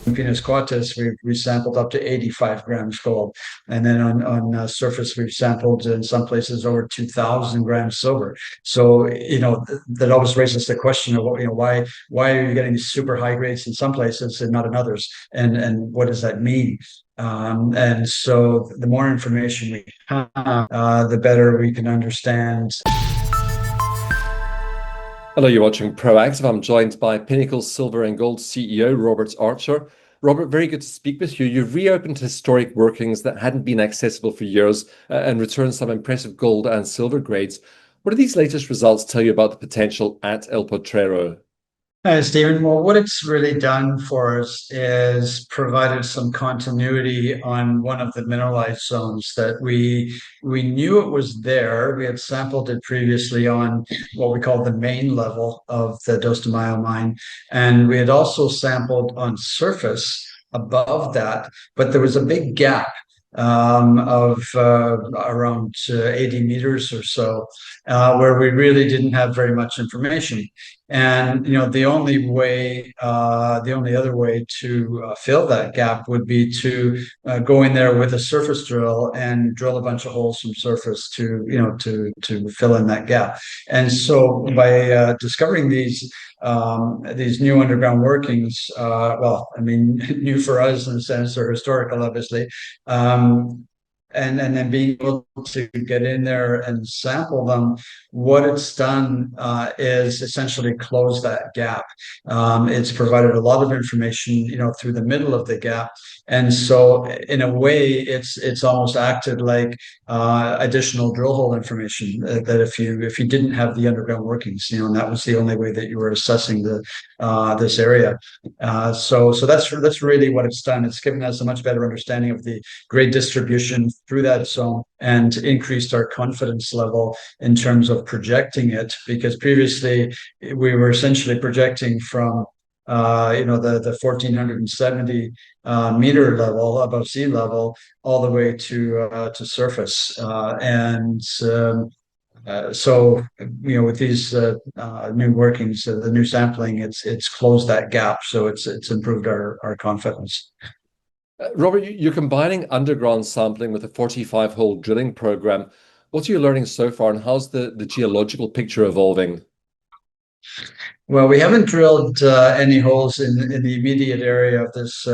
we sampled up to 85 grams gold, and then on surface we've sampled in some places over 2,000 grams silver. So that always raises the question of why are you getting these super high grades in some places and not in others, and what does that mean? And so the more information we have, the better we can understand. Hello, you're watching Proactive. I'm joined by Pinnacle Silver and Gold CEO, Robert Archer. Robert, very good to speak with you. You've reopened historic workings that hadn't been accessible for years and returned some impressive gold and silver grades. What do these latest results tell you about the potential at El Potrero? Hi, Stephen. Well, what it's really done for us is provided some continuity on one of the mineralized zones that we knew it was there. We had sampled it previously on what we call the main level of the Dos de Mayo mine, and we had also sampled on surface above that, but there was a big gap of around 80 meters or so, where we really didn't have very much information. And the only other way to fill that gap would be to go in there with a surface drill and drill a bunch of holes from surface to fill in that gap. And so by discovering these new underground workings, new for us in a sense, they're historical, obviously, and then being able to get in there and sample them, what it's done is essentially close that gap. It's provided a lot of information, through the middle of the gap, and so in a way, it's almost acted like additional drill hole information that if you didn't have the underground workings, and that was the only way that you were assessing this area. So that's really what it's done. It's given us a much better understanding of the grade distribution through that zone and increased our confidence level in terms of projecting it, because previously we were essentially projecting from the 1470 meter level above sea level all the way to surface, so with these new workings, the new sampling, it's closed that gap, so it's improved our confidence. Robert, you're combining underground sampling with a 45-hole drilling program. What are you learning so far, and how's the geological picture evolving? Well, we haven't drilled any holes in the immediate area of this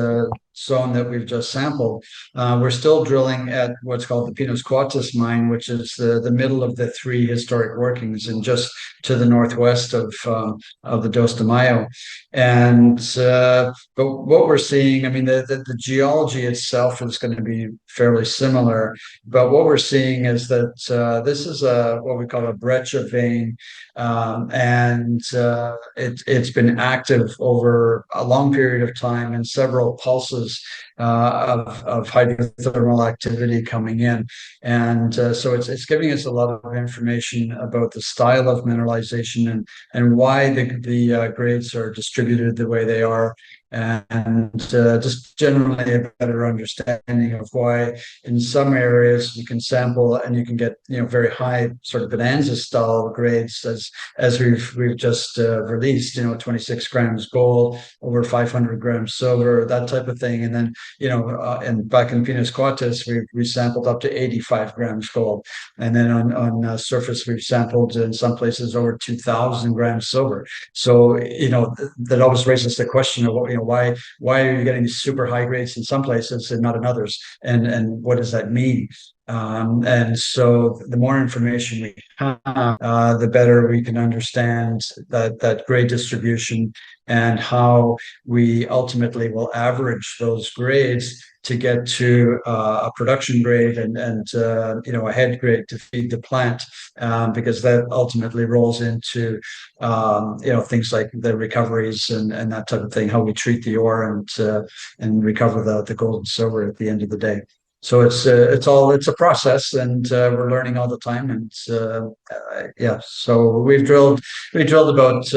zone that we've just sampled. We're still drilling at what's called the Pinnacle mine, which is the middle of the three historic workings and just to the northwest of the Dos de Mayo. And but what we're seeing, the geology itself is going to be fairly similar, but what we're seeing is that this is what we call a breccia vein, and it's been active over a long period of time and several pulses of hydrothermal activity coming in. And so it's giving us a lot of information about the style of mineralization and why the grades are distributed the way they are, and just generally a better understanding of why in some areas you can sample and you can get very high sort of bonanza style grades as we've just released, 26 grams gold, over 500 grams silver, that type of thing. And then and back in Pinos Cuates we sampled up to 85 grams gold, and then on surface we've sampled in some places over 2,000 grams silver. So that always raises the question of why are you getting these super high grades in some places and not in others, and what does that mean? And so the more information we have, the better we can understand that grade distribution and how we ultimately will average those grades to get to a production grade and a head grade to feed the plant, because that ultimately rolls into things like the recoveries and that type of thing, how we treat the ore and recover the gold and silver at the end of the day. So it's a process, and we're learning all the time. And so we drilled about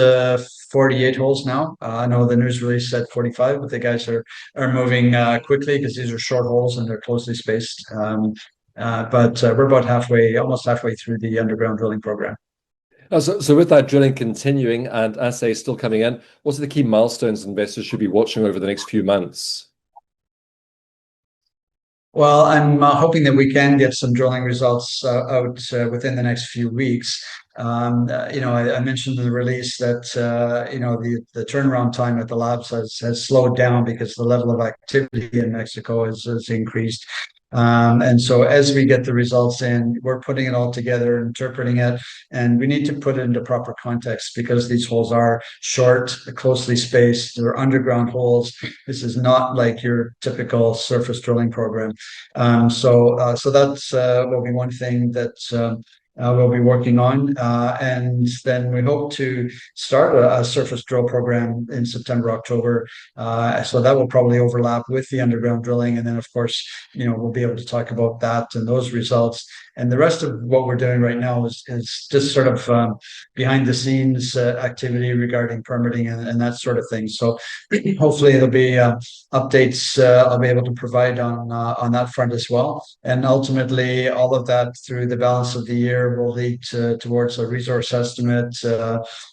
48 holes now. I know the news release said 45, but the guys are moving quickly because these are short holes and they're closely spaced. But we're about almost halfway through the underground drilling program. So with that drilling continuing and assays still coming in, what are the key milestones investors should be watching over the next few months? Well, I'm hoping that we can get some drilling results out within the next few weeks. I mentioned in the release that the turnaround time at the labs has slowed down because the level of activity in Mexico has increased. And so as we get the results in, we're putting it all together, interpreting it, and we need to put it into proper context because these holes are short, closely spaced, they're underground holes. This is not like your typical surface drilling program. So that's will be one thing that we'll be working on. And then we hope to start a surface drill program in September, October. So that will probably overlap with the underground drilling. And then, of course, we'll be able to talk about that and those results. And the rest of what we're doing right now is just sort of behind the scenes activity regarding permitting and that sort of thing. So hopefully there'll be updates I'll be able to provide on that front as well. And ultimately, all of that through the balance of the year will lead towards a resource estimate,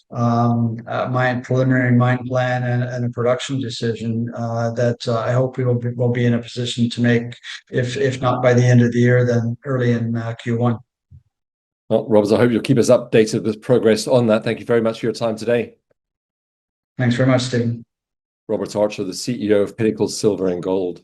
my preliminary mine plan, and a production decision that I hope we will be in a position to make, if not by the end of the year, then early in Q1. Well, Robbers, I hope you'll keep us updated with progress on that. Thank you very much for your time today. Thanks very much, Stephen. Robert Archer, the CEO of Pinnacle Silver and Gold.